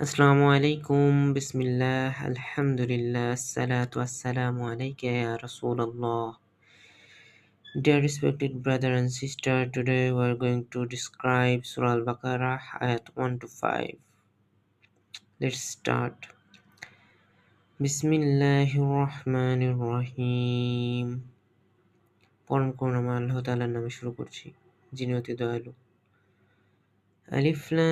আসসালামু আলাইকুম, বিসমিল্লাহ, আলহামদুলিল্লাহ, আসসালাতু wassalamu alayka ya Rasulullah. Dear respected brother and sister, today we are going to describe Surah Al-Baqarah, ayat 1 to 5. Let's start. Bismillahir Rahmanir Rahim. পরম করুণাময় আল্লাহ তাআলার নামে শুরু করছি, যিনি অতি দয়ালু। আলিফ লাম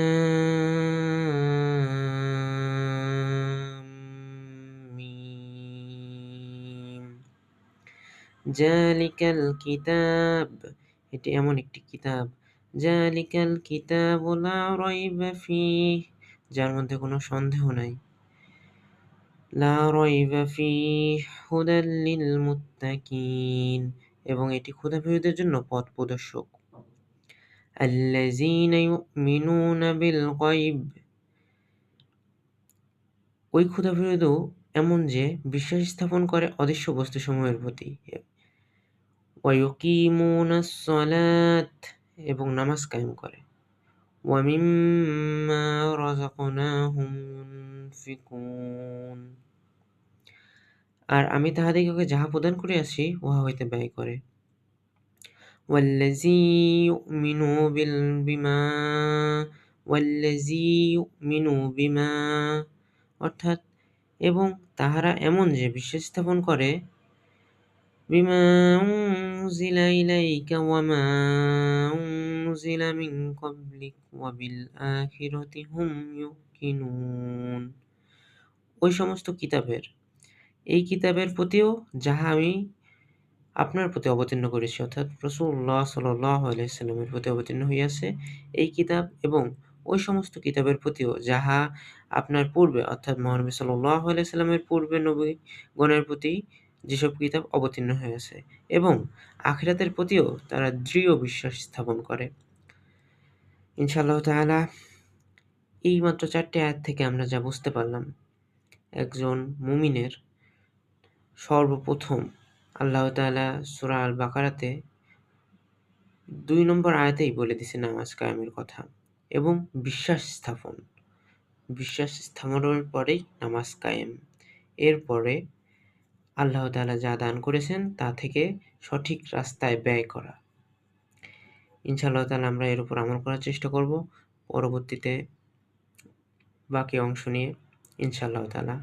মিম। জালিকাল কিতাব, এটি এমন একটি কিতাব। জালিকাল কিতাবু লা রাইবা ফীহ, যার মধ্যে কোনো সন্দেহ নাই। লা রাইবা ফীহ হুদাল লিল মুত্তাকিন, এবং এটি ক্ষুধাপ্রিয়দের জন্য পথ প্রদর্শক। আল্লাযীনা ইউমিনুনা বিল গায়ব, ওই ক্ষুধাপ্রিয়দও এমন যে বিশ্বাস স্থাপন করে অদৃশ্য বস্তুসমূহের প্রতি। ওয়া ইউকিমুনাস সালাত, এবং নামাজ কায়েম করে। ওয়া মিম্মা রাযাকনাহুম ইউনফিকুন, আর আমি তাহাদিগকে যাহা প্রদান করিয়াছি উহা হইতে ব্যয় করে। ওয়াল্লাযী ইউমিনু বিমা, অর্থাৎ এবং তাহারা এমন যে বিশ্বাস স্থাপন করে বিমা উনজিলা ইলাইকা ওয়া মা উনজিলা মিন ক্বাবলিক ওয়া বিল আখিরাতি হুম ইউকিনুন, ওই সমস্ত কিতাবের, এই কিতাবের প্রতিও যাহা আমি আপনার প্রতি অবতীর্ণ করেছি, অর্থাৎ রাসূলুল্লাহ সাল্লাল্লাহু আলাইহি সাল্লামের প্রতি অবতীর্ণ হইয়াছে এই কিতাব, এবং ওই সমস্ত কিতাবের প্রতিও যাহা আপনার পূর্বে, অর্থাৎ মহানবী সাল্লাল্লাহু আলাইহি সাল্লামের পূর্বে নবীগণের প্রতি যেসব কিতাব অবতীর্ণ হইয়াছে, এবং আখিরাতের প্রতিও তারা দৃঢ় বিশ্বাস স্থাপন করে। ইনশাআল্লাহ তাআলা এই মাত্র 4টি আয়াত থেকে আমরা যা বুঝতে পারলাম, একজন মুমিনের সর্বপ্রথম আল্লাহ তাআলা সূরা আল বাকারাতে 2 নম্বর আয়াতেই বলে দিছে নামাজ কায়েমের কথা, এবং বিশ্বাস স্থাপনের পরেই নামাজ কায়েম। এরপরে আল্লাহ তাআলা যা দান করেছেন তা থেকে সঠিক রাস্তায় ব্যয় করা। ইনশাআল্লাহ তাআলা আমরা এর উপর আমল করার চেষ্টা করব। পরবর্তীতে বাকি অংশ নিয়ে ইনশাআল্লাহ তাআলা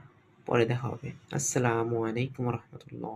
পরে দেখা হবে। আসসালামু আলাইকুম ওয়া রাহমাতুল্লাহ।